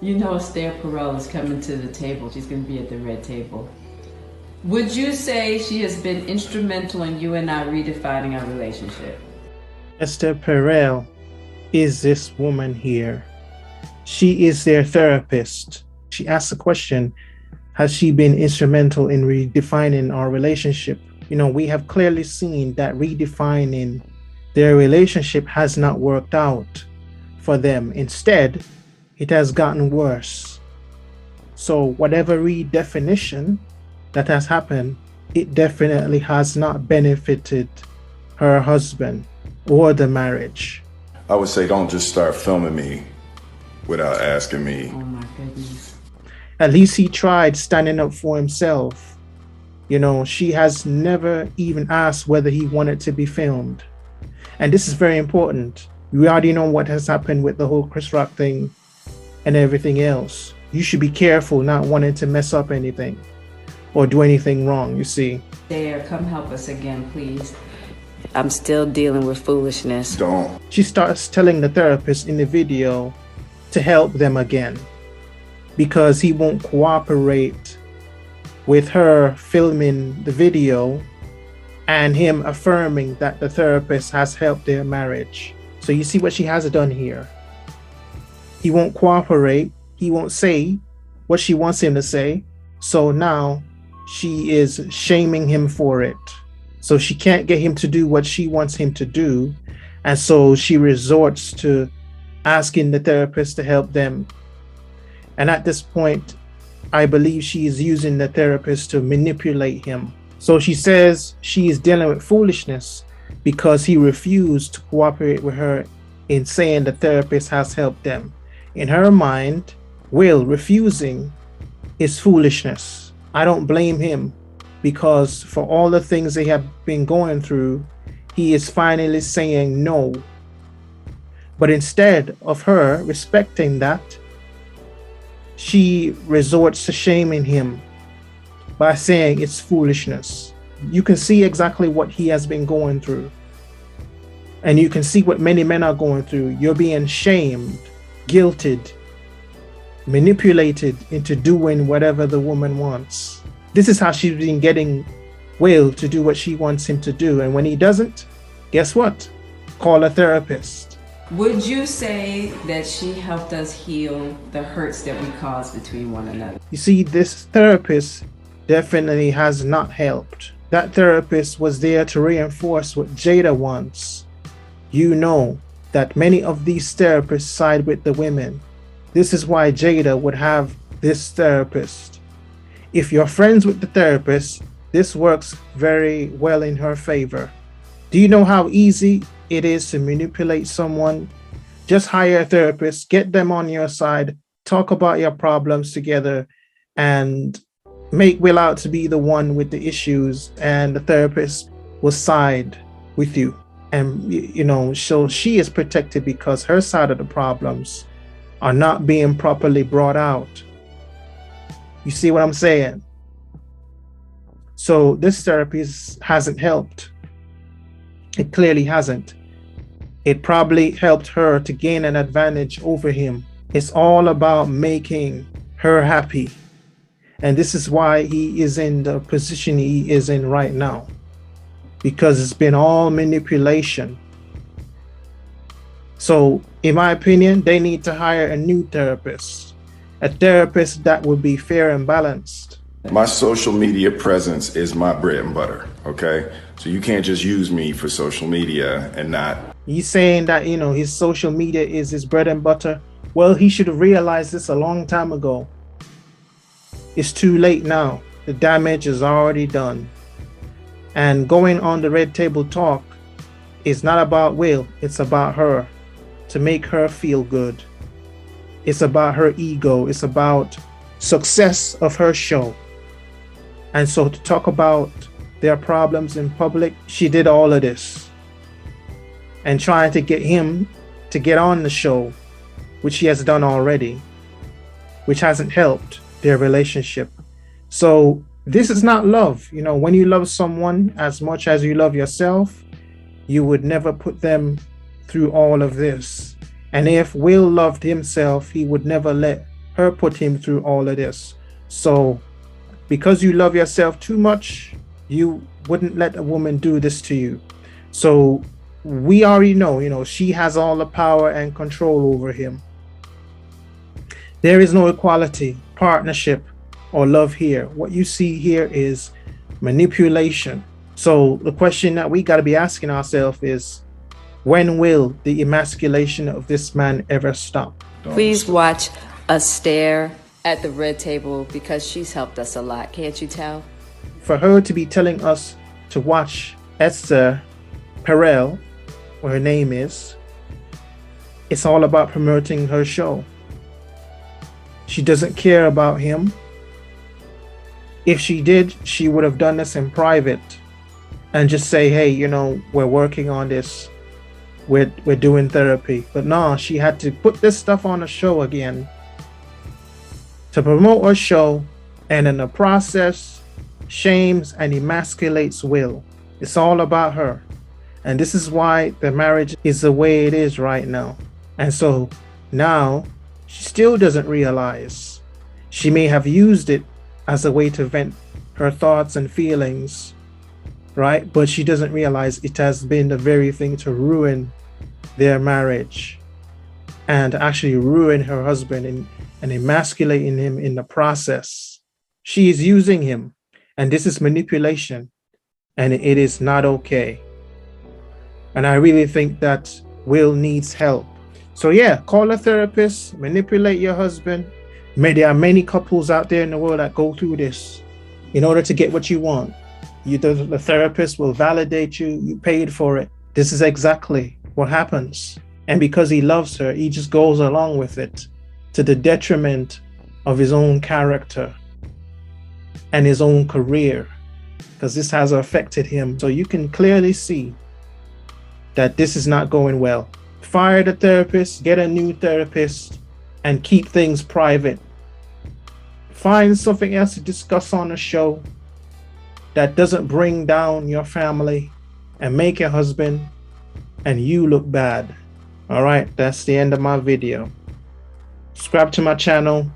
You know, Esther Perel is coming to the table. She's going to be at the red table. Would you say she has been instrumental in you and I redefining our relationship? Esther Perel is this woman here. She is their therapist. She asked the question, has she been instrumental in redefining our relationship? You know, we have clearly seen that redefining their relationship has not worked out for them. Instead, it has gotten worse. So whatever redefinition that has happened, it definitely has not benefited her husband or the marriage. I would say don't just start filming me without asking me. Oh my goodness. At least he tried standing up for himself. You know, she has never even asked whether he wanted to be filmed. And this is very important. We already know what has happened with the whole Chris Rock thing and everything else. You should be careful not wanting to mess up anything or do anything wrong, you see. Esther, come help us again, please. I'm still dealing with foolishness. Don't. She starts telling the therapist in the video to help them again because he won't cooperate with her filming the video and him affirming that the therapist has helped their marriage. So you see what she has done here. He won't cooperate. He won't say what she wants him to say. So now she is shaming him for it. So she can't get him to do what she wants him to do. And so she resorts to asking the therapist to help them. And at this point, I believe she is using the therapist to manipulate him. So she says she is dealing with foolishness because he refused to cooperate with her in saying the therapist has helped them. In her mind, Will refusing is foolishness. I don't blame him because for all the things they have been going through, he is finally saying no. But instead of her respecting that, she resorts to shaming him by saying it's foolishness. You can see exactly what he has been going through. And you can see what many men are going through. You're being shamed, guilted, manipulated into doing whatever the woman wants. This is how she's been getting Will to do what she wants him to do. And when he doesn't, guess what? Call a therapist. Would you say that she helped us heal the hurts that we caused between one another? You see, this therapist definitely has not helped. That therapist was there to reinforce what Jada wants. You know that many of these therapists side with the women. This is why Jada would have this therapist. If you're friends with the therapist, this works very well in her favor. Do you know how easy it is to manipulate someone? Just hire a therapist, get them on your side, talk about your problems together, and make Will out to be the one with the issues, and the therapist will side with you. And, you know, so she is protected because her side of the problems are not being properly brought out. You see what I'm saying? So this therapy hasn't helped. It clearly hasn't. It probably helped her to gain an advantage over him. It's all about making her happy. And this is why he is in the position he is in right now. Because it's been all manipulation. So, in my opinion, they need to hire a new therapist. A therapist that would be fair and balanced. My social media presence is my bread and butter, okay? So you can't just use me for social media and not. He's saying that, you know, his social media is his bread and butter. Well, he should have realized this a long time ago. It's too late now. The damage is already done. And going on the Red Table Talk is not about Will. It's about her, to make her feel good. It's about her ego. It's about success of her show. And so to talk about their problems in public, she did all of this. And trying to get him to get on the show, which she has done already, which hasn't helped their relationship. So this is not love. You know, when you love someone as much as you love yourself, you would never put them through all of this. And if Will loved himself, he would never let her put him through all of this. So because you love yourself too much, you wouldn't let a woman do this to you. So we already know, she has all the power and control over him. There is no equality, partnership, or love here. What you see here is manipulation. So the question that we got to be asking ourselves is, when will the emasculation of this man ever stop? Please watch us stare at the red table because she's helped us a lot. Can't you tell? For her to be telling us to watch Esther Perel, what her name is, it's all about promoting her show. She doesn't care about him. If she did, she would have done this in private and just say, hey, we're working on this. We're doing therapy. But no, she had to put this stuff on a show again to promote her show, and in the process, shames and emasculates Will. It's all about her. And this is why the marriage is the way it is right now. And so now she still doesn't realize. She may have used it as a way to vent her thoughts and feelings, right? But she doesn't realize it has been the very thing to ruin their marriage and actually ruin her husband and emasculating him in the process. She is using him, and this is manipulation, and it is not okay. And I really think that Will needs help. So yeah, call a therapist, manipulate your husband. There are many couples out there in the world that go through this in order to get what you want. The therapist will validate you, you paid for it. This is exactly what happens. And because he loves her, he just goes along with it to the detriment of his own character and his own career, because this has affected him. So you can clearly see that this is not going well. Fire the therapist, get a new therapist, and keep things private. Find something else to discuss on the show that doesn't bring down your family and make your husband and you look bad. All right, that's the end of my video. Subscribe to my channel,